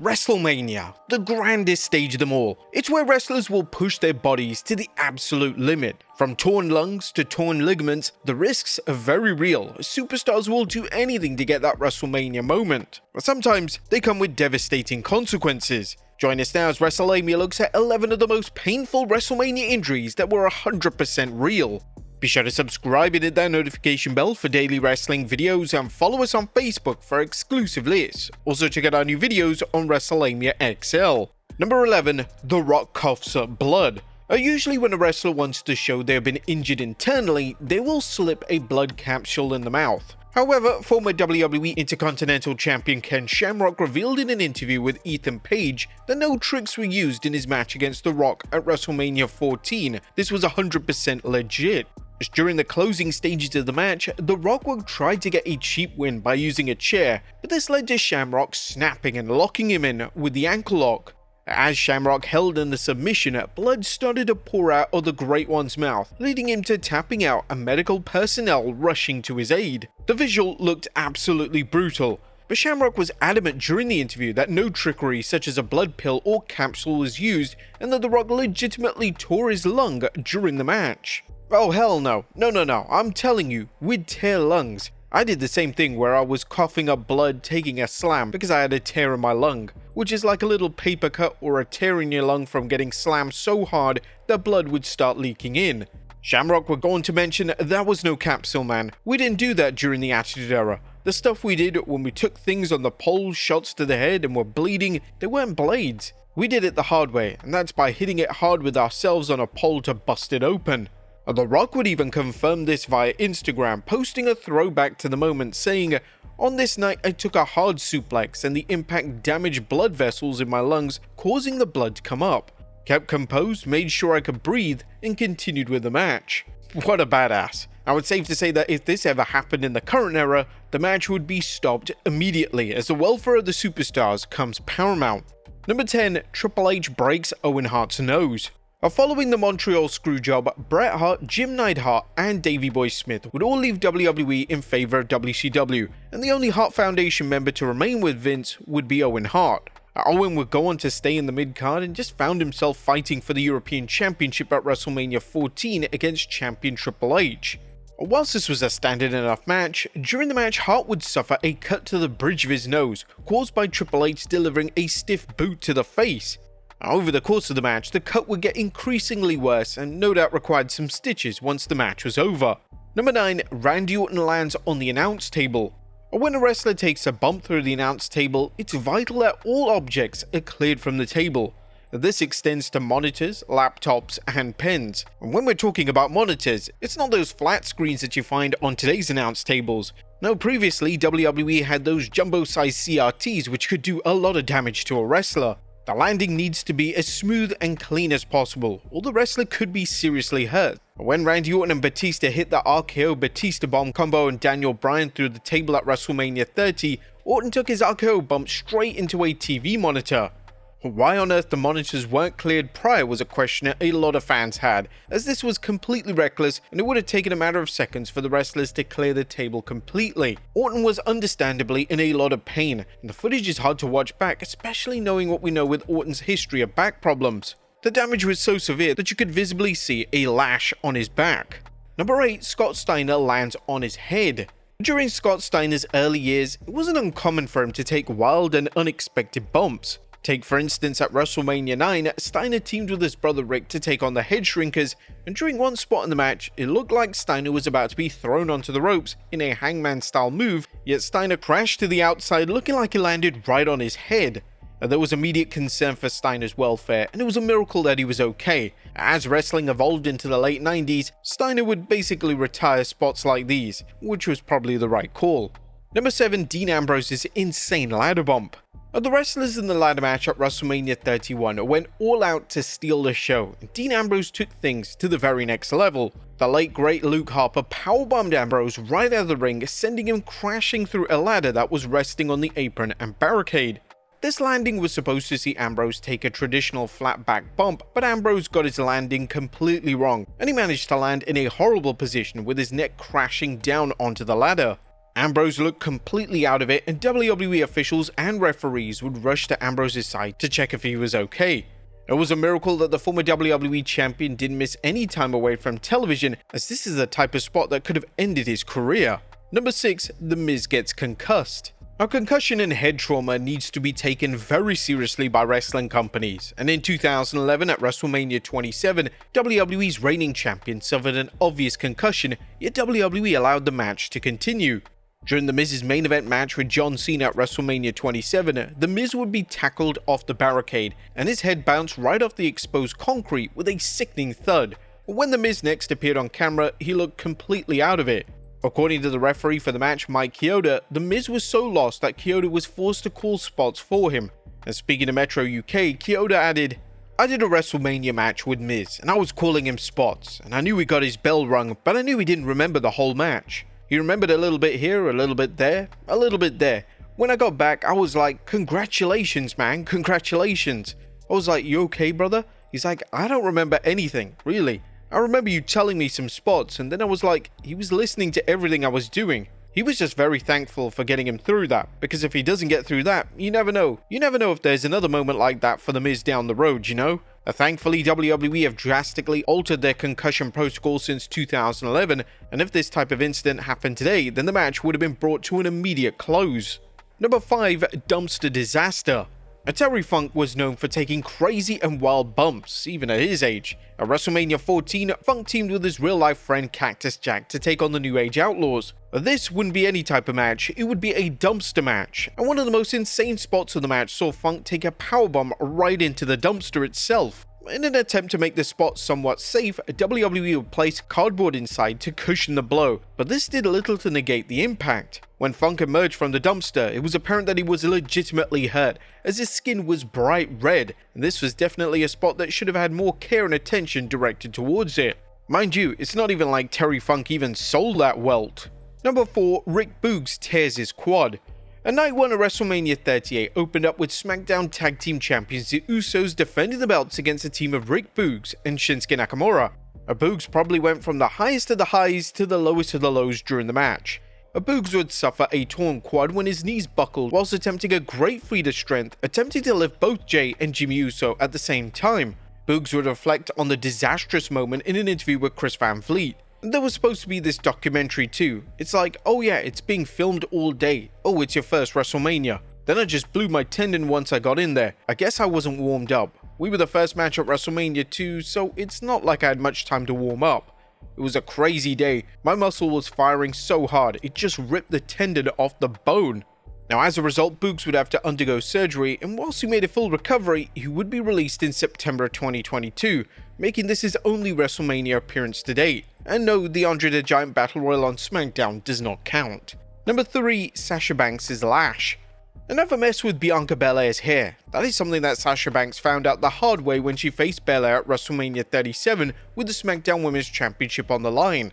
Wrestlemania, the grandest stage of them all. It's where wrestlers will push their bodies to the absolute limit. From torn lungs to torn ligaments, the risks are very real. Superstars will do anything to get that Wrestlemania moment. But sometimes they come with devastating consequences. Join us now as Wrestlemania looks at 11 of the most painful Wrestlemania injuries that were 100% real. Be sure to subscribe and hit that notification bell for daily wrestling videos and follow us on Facebook for exclusive lists. Also check out our new videos on Wrestlemania XL. Number 11. The Rock coughs up blood. Usually when a wrestler wants to show they have been injured internally, they will slip a blood capsule in the mouth. However, former WWE Intercontinental Champion Ken Shamrock revealed in an interview with Ethan Page that no tricks were used in his match against The Rock at WrestleMania 14. This was 100% legit. Just during the closing stages of the match, The Rock would try to get a cheap win by using a chair, but this led to Shamrock snapping and locking him in with the ankle lock. As Shamrock held in the submission, blood started to pour out of the Great One's mouth, leading him to tapping out and medical personnel rushing to his aid. The visual looked absolutely brutal, but Shamrock was adamant during the interview that no trickery such as a blood pill or capsule was used and that The Rock legitimately tore his lung during the match. Oh hell no, no, I'm telling you, we'd tear lungs. I did the same thing where I was coughing up blood taking a slam because I had a tear in my lung, which is like a little paper cut or a tear in your lung from getting slammed so hard that blood would start leaking in. Shamrock would go on to mention that was no capsule, man. We didn't do that during the Attitude Era. The stuff we did when we took things on the pole, shots to the head and were bleeding, they weren't blades. We did it the hard way, and that's by hitting it hard with ourselves on a pole to bust it open. The Rock would even confirm this via Instagram, posting a throwback to the moment saying, "On this night I took a hard suplex and the impact damaged blood vessels in my lungs, causing the blood to come up. Kept composed, made sure I could breathe, and continued with the match." What a badass. Now it's safe to say that if this ever happened in the current era, the match would be stopped immediately as the welfare of the superstars comes paramount. Number 10. Triple H breaks Owen Hart's nose. Following the Montreal Screwjob, Bret Hart, Jim Neidhart, and Davey Boy Smith would all leave WWE in favor of WCW, and the only Hart Foundation member to remain with Vince would be Owen Hart. Owen would go on to stay in the mid-card and just found himself fighting for the European Championship at WrestleMania 14 against champion Triple H. Whilst this was a standard enough match, during the match Hart would suffer a cut to the bridge of his nose, caused by Triple H delivering a stiff boot to the face. Over the course of the match, the cut would get increasingly worse and no doubt required some stitches once the match was over. Number 9. Randy Orton lands on the announce table. When a wrestler takes a bump through the announce table, it's vital that all objects are cleared from the table. This extends to monitors, laptops, and pens. And when we're talking about monitors, it's not those flat screens that you find on today's announce tables. No, previously WWE had those jumbo-sized CRTs which could do a lot of damage to a wrestler. The landing needs to be as smooth and clean as possible, or the wrestler could be seriously hurt. When Randy Orton and Batista hit the RKO Batista Bomb combo and Daniel Bryan through the table at WrestleMania 30, Orton took his RKO bump straight into a TV monitor. Why on earth the monitors weren't cleared prior was a question that a lot of fans had, as this was completely reckless and it would have taken a matter of seconds for the wrestlers to clear the table completely. Orton was understandably in a lot of pain, and the footage is hard to watch back, especially knowing what we know with Orton's history of back problems. The damage was so severe that you could visibly see a lash on his back. Number 8. Scott Steiner lands on his head. During Scott Steiner's early years, it wasn't uncommon for him to take wild and unexpected bumps. Take for instance at WrestleMania 9, Steiner teamed with his brother Rick to take on the Head Shrinkers, and during one spot in the match, it looked like Steiner was about to be thrown onto the ropes in a hangman style move, yet Steiner crashed to the outside looking like he landed right on his head. There was immediate concern for Steiner's welfare, and it was a miracle that he was okay. As wrestling evolved into the late 90s, Steiner would basically retire spots like these, which was probably the right call. Number 7. Dean Ambrose's insane ladder bump. The wrestlers in the ladder match at WrestleMania 31 went all out to steal the show, and Dean Ambrose took things to the very next level. The late great Luke Harper powerbombed Ambrose right out of the ring, sending him crashing through a ladder that was resting on the apron and barricade. This landing was supposed to see Ambrose take a traditional flat back bump, but Ambrose got his landing completely wrong, and he managed to land in a horrible position with his neck crashing down onto the ladder. Ambrose looked completely out of it, and WWE officials and referees would rush to Ambrose's side to check if he was okay. It was a miracle that the former WWE champion didn't miss any time away from television, as this is the type of spot that could have ended his career. Number 6. The Miz gets concussed. Now, concussion and head trauma needs to be taken very seriously by wrestling companies, and in 2011 at WrestleMania 27, WWE's reigning champion suffered an obvious concussion, yet WWE allowed the match to continue. During The Miz's main event match with John Cena at WrestleMania 27, The Miz would be tackled off the barricade, and his head bounced right off the exposed concrete with a sickening thud. When The Miz next appeared on camera, he looked completely out of it. According to the referee for the match, Mike Chioda, The Miz was so lost that Chioda was forced to call spots for him. And speaking to Metro UK, Chioda added, "I did a WrestleMania match with Miz, and I was calling him spots, and I knew he got his bell rung, but I knew he didn't remember the whole match. He remembered a little bit here, a little bit there, a little bit there. When I got back, I was like, congratulations, man, congratulations." I was like, "You okay, brother?" He's like, "I don't remember anything, really. I remember you telling me some spots," and then I was like, he was listening to everything I was doing. He was just very thankful for getting him through that, because if he doesn't get through that, you never know. You never know if there's another moment like that for The Miz down the road, you know? Thankfully, WWE have drastically altered their concussion protocol since 2011, and if this type of incident happened today, then the match would have been brought to an immediate close. Number 5. Dumpster disaster. Terry Funk was known for taking crazy and wild bumps, even at his age. At WrestleMania 14, Funk teamed with his real-life friend Cactus Jack to take on the New Age Outlaws. This wouldn't be any type of match, it would be a dumpster match, and one of the most insane spots of the match saw Funk take a powerbomb right into the dumpster itself. In an attempt to make the spot somewhat safe, WWE would place cardboard inside to cushion the blow, but this did little to negate the impact. When Funk emerged from the dumpster, it was apparent that he was legitimately hurt, as his skin was bright red, and this was definitely a spot that should have had more care and attention directed towards it. Mind you, it's not even like Terry Funk even sold that welt. Number 4. Rick Boogs tears his quad. Night 1 of WrestleMania 38 opened up with SmackDown Tag Team Champions the Usos defending the belts against a team of Rick Boogs and Shinsuke Nakamura. Boogs probably went from the highest of the highs to the lowest of the lows during the match. Boogs would suffer a torn quad when his knees buckled whilst attempting a great feat of strength, attempting to lift both Jay and Jimmy Uso at the same time. Boogs would reflect on the disastrous moment in an interview with Chris Van Vliet. There was supposed to be this documentary too. It's like, oh yeah, it's being filmed all day. Oh, it's your first WrestleMania. Then I just blew my tendon once I got in there. I guess I wasn't warmed up. We were the first match at WrestleMania 2, so it's not like I had much time to warm up. It was a crazy day. My muscle was firing so hard, it just ripped the tendon off the bone. Now, as a result, Boogs would have to undergo surgery, and whilst he made a full recovery, he would be released in September 2022, making this his only WrestleMania appearance to date. And no, the Andre the Giant Battle Royal on SmackDown does not count. Number 3. Sasha Banks' lash. Never mess with Bianca Belair's hair. That is something that Sasha Banks found out the hard way when she faced Belair at WrestleMania 37 with the SmackDown Women's Championship on the line.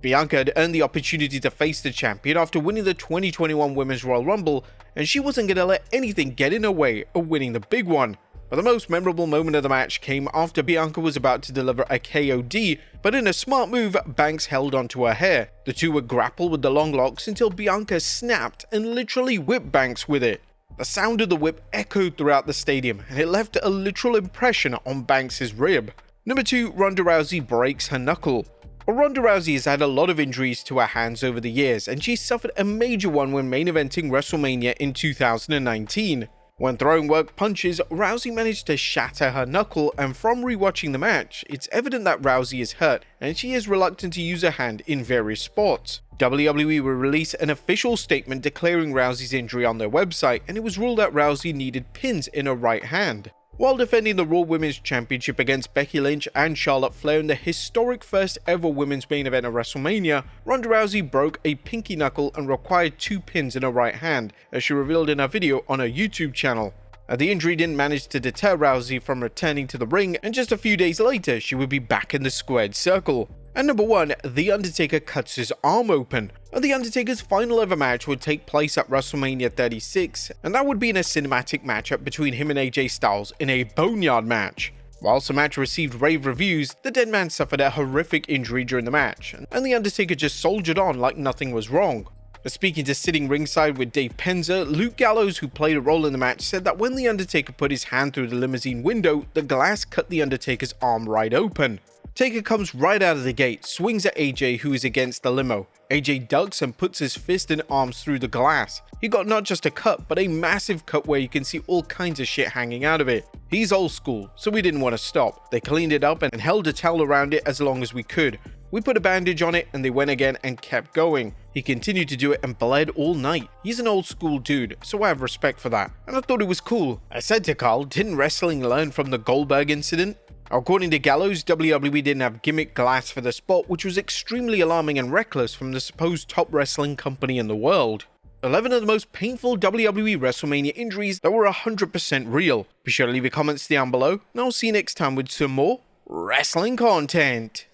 Bianca had earned the opportunity to face the champion after winning the 2021 Women's Royal Rumble, and she wasn't going to let anything get in her way of winning the big one. But the most memorable moment of the match came after Bianca was about to deliver a KOD, but in a smart move, Banks held onto her hair. The two would grapple with the long locks until Bianca snapped and literally whipped Banks with it. The sound of the whip echoed throughout the stadium, and it left a literal impression on Banks' rib. Number 2. Ronda Rousey breaks her knuckle. Ronda Rousey has had a lot of injuries to her hands over the years, and she suffered a major one when main eventing WrestleMania in 2019. When throwing work punches, Rousey managed to shatter her knuckle, and from rewatching the match, it's evident that Rousey is hurt and she is reluctant to use her hand in various spots. WWE will release an official statement declaring Rousey's injury on their website, and it was ruled that Rousey needed pins in her right hand. While defending the Raw Women's Championship against Becky Lynch and Charlotte Flair in the historic first ever women's main event of WrestleMania, Ronda Rousey broke a pinky knuckle and required 2 pins in her right hand, as she revealed in her video on her YouTube channel. The injury didn't manage to deter Rousey from returning to the ring, and just a few days later, she would be back in the squared circle. And number 1, The Undertaker cuts his arm open. The Undertaker's final ever match would take place at WrestleMania 36, and that would be in a cinematic matchup between him and AJ Styles in a boneyard match. Whilst the match received rave reviews, the dead man suffered a horrific injury during the match, and The Undertaker just soldiered on like nothing was wrong. Speaking to sitting ringside with Dave Penza, Luke Gallows, who played a role in the match, said that when The Undertaker put his hand through the limousine window, the glass cut The Undertaker's arm right open. Taker comes right out of the gate, swings at AJ, who is against the limo. AJ ducks and puts his fist and arms through the glass. He got not just a cut, but a massive cut where you can see all kinds of shit hanging out of it. He's old school, so we didn't want to stop. They cleaned it up and held a towel around it as long as we could. We put a bandage on it and they went again and kept going. He continued to do it and bled all night. He's an old school dude, so I have respect for that. And I thought it was cool. I said to Carl, didn't wrestling learn from the Goldberg incident? According to Gallows, WWE didn't have gimmick glass for the spot, which was extremely alarming and reckless from the supposed top wrestling company in the world. 11 of the most painful WWE Wrestlemania injuries that were 100% real. Be sure to leave your comments down below, and I'll see you next time with some more wrestling content.